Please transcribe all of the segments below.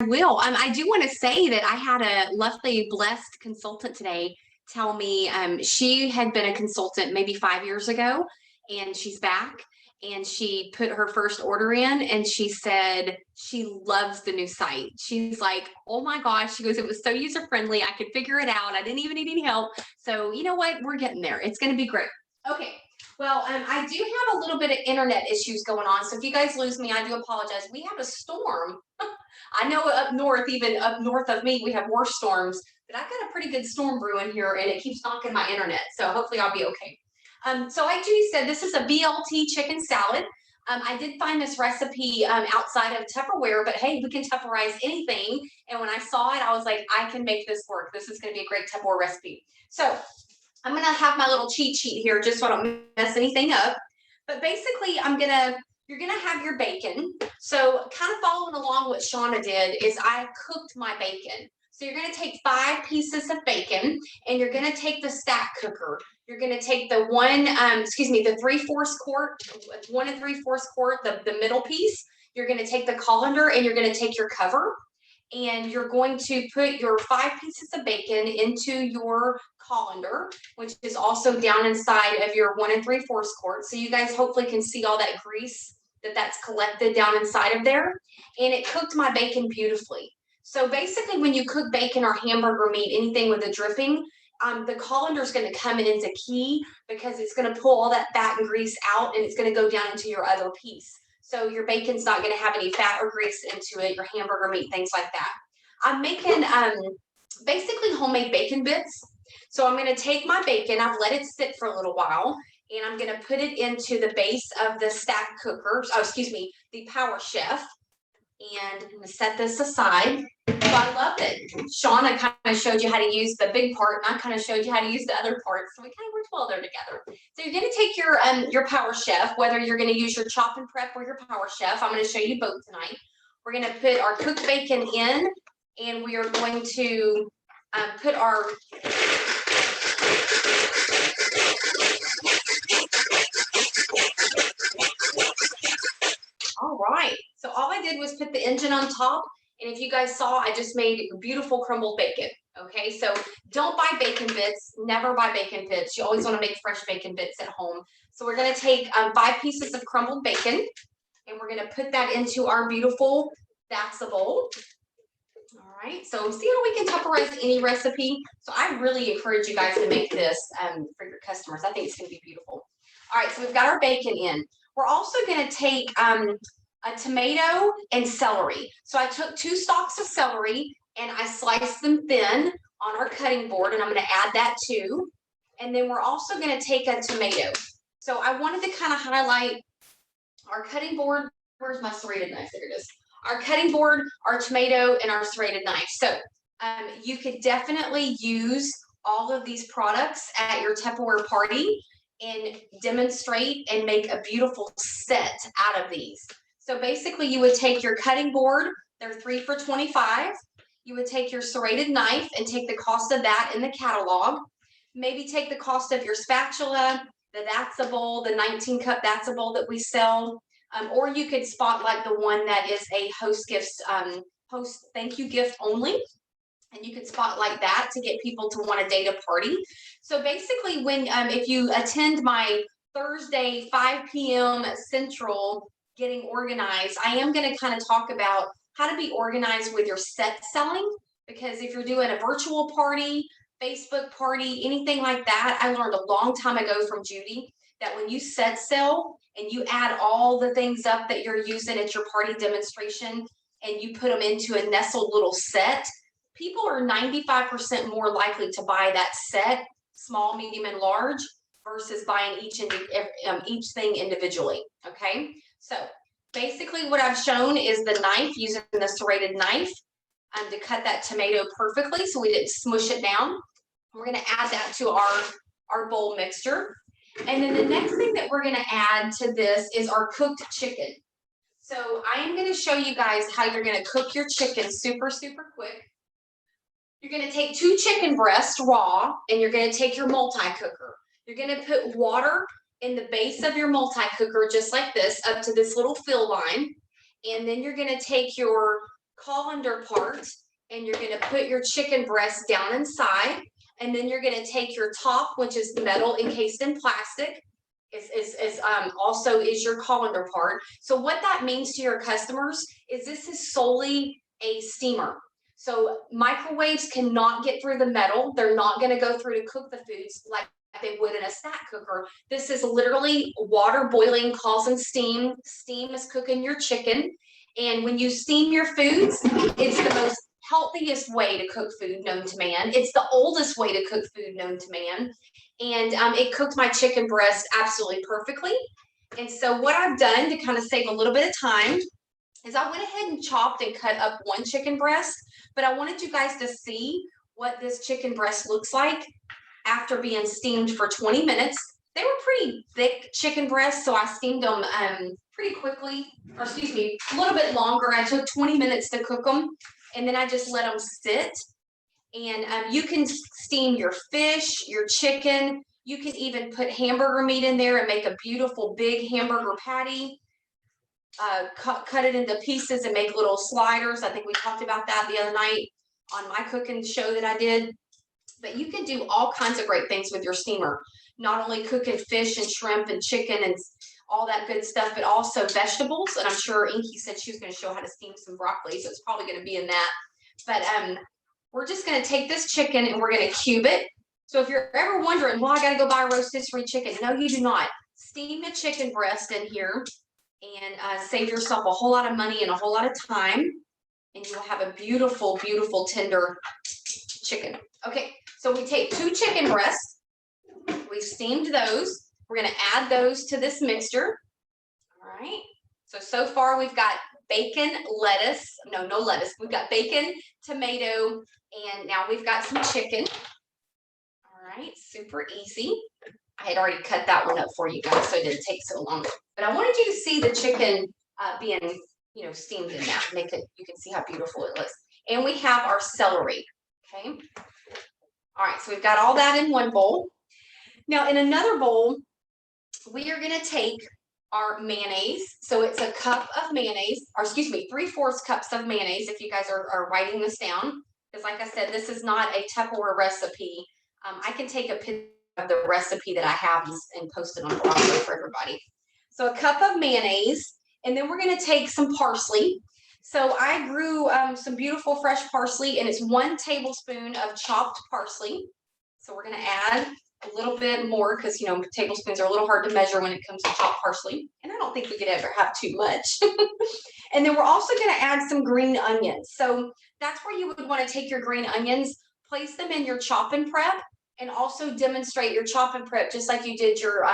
will. I do want to say that I had a lovely, blessed consultant today tell me she had been a consultant maybe 5 years ago, and she's back. And she put her first order in, and she said she loves the new site. She's like, oh my gosh. She goes, it was so user friendly. I could figure it out. I didn't even need any help. So, you know what? We're getting there. It's going to be great. Okay. Well, I do have a little bit of internet issues going on. So if you guys lose me, I do apologize. We have a storm. I know up north, even up north of me, we have worse storms, but I've got a pretty good storm brewing here, and it keeps knocking my internet. So hopefully I'll be okay. So like Judy said, this is a BLT chicken salad. I did find this recipe outside of Tupperware, but hey, we can Tupperize anything. And when I saw it, I was like, I can make this work. This is going to be a great Tupperware recipe. So I'm going to have my little cheat sheet here just so I don't mess anything up. But basically, you're going to have your bacon. So kind of following along what Shauna did is I cooked my bacon. So you're going to take 5 pieces of bacon, and you're going to take the stack cooker. You're going to take the the 3/4 quart, 1 3/4 quart, the middle piece. You're going to take the colander, and you're going to take your cover, and you're going to put your 5 pieces of bacon into your colander, which is also down inside of your 1 3/4 quart. So you guys hopefully can see all that grease that's collected down inside of there. And it cooked my bacon beautifully. So basically, when you cook bacon or hamburger meat, anything with a dripping, the colander is going to come in as a key because it's going to pull all that fat and grease out, and it's going to go down into your other piece. So your bacon's not going to have any fat or grease into it, your hamburger meat, things like that. I'm making basically homemade bacon bits. So I'm going to take my bacon, I've let it sit for a little while, and I'm going to put it into the base of the stack cooker, the Power Chef. And I'm going to set this aside. So I love it. Shauna kind of showed you how to use the big part, and I kind of showed you how to use the other part. So we kind of worked well there together. So you're going to take your Power Chef, whether you're going to use your chop and prep or your Power Chef. I'm going to show you both tonight. We're going to put our cooked bacon in, and we are going to put our all right. So all I did was put the engine on top. And if you guys saw, I just made beautiful crumbled bacon. Okay, so don't buy bacon bits. Never buy bacon bits. You always want to make fresh bacon bits at home. So we're going to take 5 pieces of crumbled bacon, and we're going to put that into our beautiful That's-A bowl. All right, so see how we can Tupperize any recipe? So I really encourage you guys to make this for your customers. I think it's going to be beautiful. All right, so we've got our bacon in. We're also going to take a tomato and celery. So I took 2 stalks of celery, and I sliced them thin on our cutting board, and I'm going to add that too. And then we're also going to take a tomato. So I wanted to kind of highlight our cutting board. Where's my serrated knife? There it is. Our cutting board, our tomato, and our serrated knife. So you could definitely use all of these products at your Tupperware party and demonstrate and make a beautiful set out of these. So basically, you would take your cutting board, they're 3 for $25. You would take your serrated knife and take the cost of that in the catalog. Maybe take the cost of your spatula, the That's-A bowl, the 19-cup That's-A bowl that we sell. Or you could spotlight the one that is a host thank you gift only. And you could spotlight that to get people to want a day to party. So basically, if you attend my Thursday 5 p.m. Central getting organized, I am going to kind of talk about how to be organized with your set selling. Because if you're doing a virtual party, Facebook party, anything like that, I learned a long time ago from Judy that when you set sell and you add all the things up that you're using at your party demonstration and you put them into a nestled little set, people are 95% more likely to buy that set, small, medium, and large, versus buying each thing individually. Okay, so basically what I've shown is the knife, using the serrated knife to cut that tomato perfectly so we didn't smush it down. We're going to add that to our bowl mixture. And then the next thing that we're going to add to this is our cooked chicken. So I am going to show you guys how you're going to cook your chicken super, super quick. You're going to take 2 chicken breasts raw, and you're going to take your multi-cooker. You're going to put water in the base of your multi-cooker just like this up to this little fill line. And then you're going to take your colander part, and you're gonna put your chicken breast down inside, and then you're gonna take your top, which is metal encased in plastic, also is your colander part. So what that means to your customers is this is solely a steamer. So microwaves cannot get through the metal. They're not going to go through to cook the foods like they would in a snack cooker. This is literally water boiling, causing steam. Steam is cooking your chicken. And when you steam your foods, it's the most healthiest way to cook food known to man. It's the oldest way to cook food known to man. And it cooked my chicken breast absolutely perfectly. And so what I've done to kind of save a little bit of time is I went ahead and chopped and cut up one chicken breast, but I wanted you guys to see what this chicken breast looks like after being steamed for 20 minutes. They were pretty thick chicken breasts, so I steamed them pretty quickly, or excuse me, a little bit longer. I took 20 minutes to cook them, and then I just let them sit. And you can steam your fish, your chicken. You can even put hamburger meat in there and make a beautiful big hamburger patty. Cut it into pieces and make little sliders. I think we talked about that the other night on my cooking show that I did. But you can do all kinds of great things with your steamer. Not only cooking fish and shrimp and chicken and all that good stuff, but also vegetables. And I'm sure Inky said she was going to show how to steam some broccoli, so it's probably going to be in that. But we're just going to take this chicken and we're going to cube it. So if you're ever wondering, well, I got to go buy a rotisserie chicken. No, you do not. Steam the chicken breast in here and save yourself a whole lot of money and a whole lot of time. And you'll have a beautiful, beautiful, tender chicken. Okay, so we take 2 chicken breasts. We've steamed those. We're going to add those to this mixture. All right. So far we've got bacon, lettuce. No lettuce. We've got bacon, tomato, and now we've got some chicken. All right, super easy. I had already cut that one up for you guys, so it didn't take so long. But I wanted you to see the chicken being, steamed in that. You can see how beautiful it looks. And we have our celery. Okay. All right, so we've got all that in one bowl. Now in another bowl, we are going to take our mayonnaise. So it's a cup of mayonnaise, or excuse me, 3/4 cups of mayonnaise if you guys are writing this down. Because like I said, this is not a Tupperware recipe. I can take a picture of the recipe that I have and post it on Bravo for everybody. So a cup of mayonnaise, and then we're going to take some parsley. So I grew some beautiful fresh parsley, and it's 1 tablespoon of chopped parsley. So we're going to add a little bit more because, tablespoons are a little hard to measure when it comes to chopped parsley. And I don't think we could ever have too much. And then we're also going to add some green onions. So that's where you would want to take your green onions, place them in your chop and prep, and also demonstrate your chop and prep just like you did your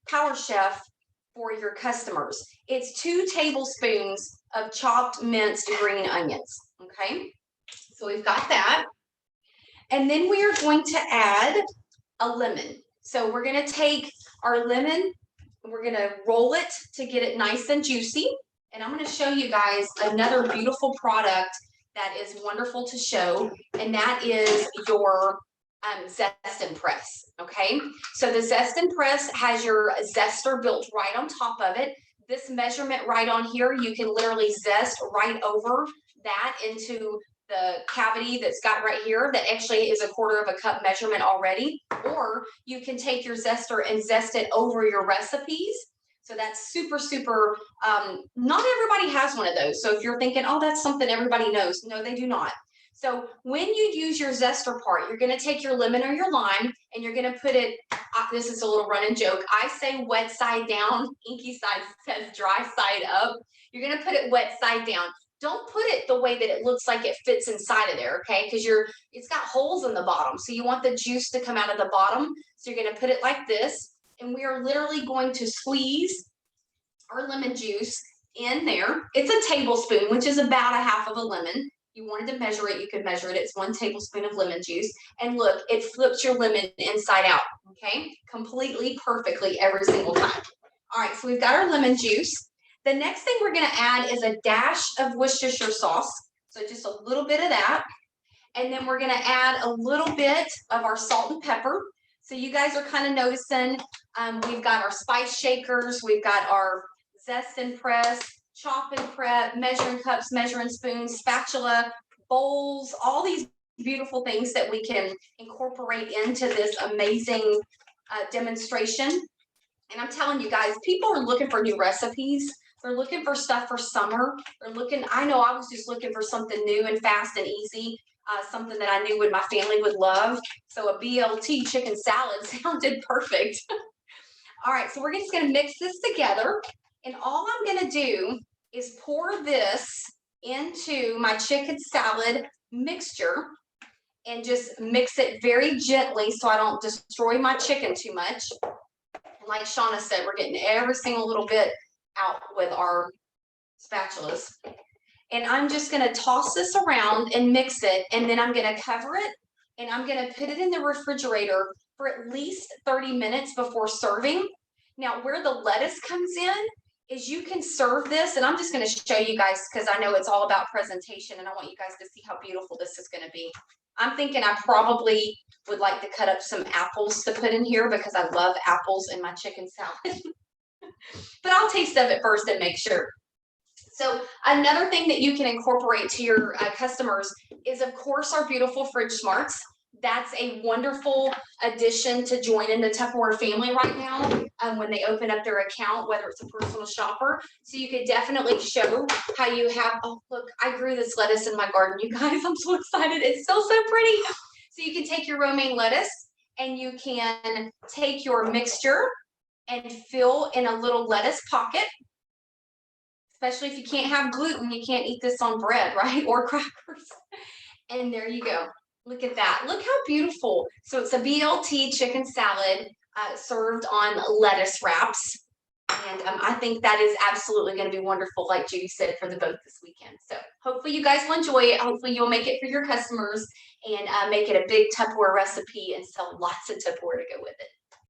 Power Chef for your customers. It's 2 tablespoons of chopped minced green onions. Okay, so we've got that. And then we are going to add a lemon. So we're going to take our lemon and we're going to roll it to get it nice and juicy. And I'm going to show you guys another beautiful product that is wonderful to show, and that is your Zest and Press. Okay, so the Zest and Press has your zester built right on top of it. This measurement right on here, you can literally zest right over that into the cavity that's got right here that actually is a 1/4 cup measurement already. Or you can take your zester and zest it over your recipes. So that's super, super, not everybody has one of those. So if you're thinking, oh, that's something everybody knows. No, they do not. So when you use your zester part, you're going to take your lemon or your lime and you're going to put it, this is a little running joke. I say wet side down. Inky side says dry side up. You're going to put it wet side down. Don't put it the way that it looks like it fits inside of there, okay? Because it's got holes in the bottom. So you want the juice to come out of the bottom. So you're going to put it like this. And we are literally going to squeeze our lemon juice in there. It's a tablespoon, which is about 1/2 of a lemon. You wanted to measure it, you could measure it. It's 1 tablespoon of lemon juice. And look, it flips your lemon inside out, okay? Completely, perfectly every single time. All right, so we've got our lemon juice. The next thing we're going to add is a dash of Worcestershire sauce. So just a little bit of that. And then we're going to add a little bit of our salt and pepper. So you guys are kind of noticing we've got our spice shakers. We've got our Zest and Press. chop and prep, measuring cups, measuring spoons, spatula, bowls, all these beautiful things that we can incorporate into this amazing demonstration. And I'm telling you guys, people are looking for new recipes. They're looking for stuff for summer. I know I was just looking for something new and fast and easy, something that I knew my family would love. So a BLT chicken salad sounded perfect. All right, so we're just gonna mix this together. And all I'm gonna do is pour this into my chicken salad mixture and just mix it very gently so I don't destroy my chicken too much. And like Shauna said, we're getting every single little bit out with our spatulas. And I'm just gonna toss this around and mix it, and then I'm gonna cover it, and I'm gonna put it in the refrigerator for at least 30 minutes before serving. Now, where the lettuce comes in is you can serve this, and I'm just gonna show you guys because I know it's all about presentation, and I want you guys to see how beautiful this is gonna be. I'm thinking I probably would like to cut up some apples to put in here because I love apples in my chicken salad. But I'll taste of it first and make sure. So another thing that you can incorporate to your customers is, of course, our beautiful fridge smarts. That's a wonderful addition to joining the Tupperware family right now when they open up their account, whether it's a personal shopper. So you could definitely show how you have, oh, look, I grew this lettuce in my garden, you guys. I'm so excited. It's still so pretty. So you can take your romaine lettuce and you can take your mixture and fill in a little lettuce pocket. Especially if you can't have gluten, you can't eat this on bread, right? Or crackers. And there you go. Look at that. Look how beautiful. So it's a BLT chicken salad served on lettuce wraps. And I think that is absolutely going to be wonderful, like Judy said, for the boat this weekend. So hopefully you guys will enjoy it. Hopefully you'll make it for your customers and make it a big Tupperware recipe and sell lots of Tupperware to go with it.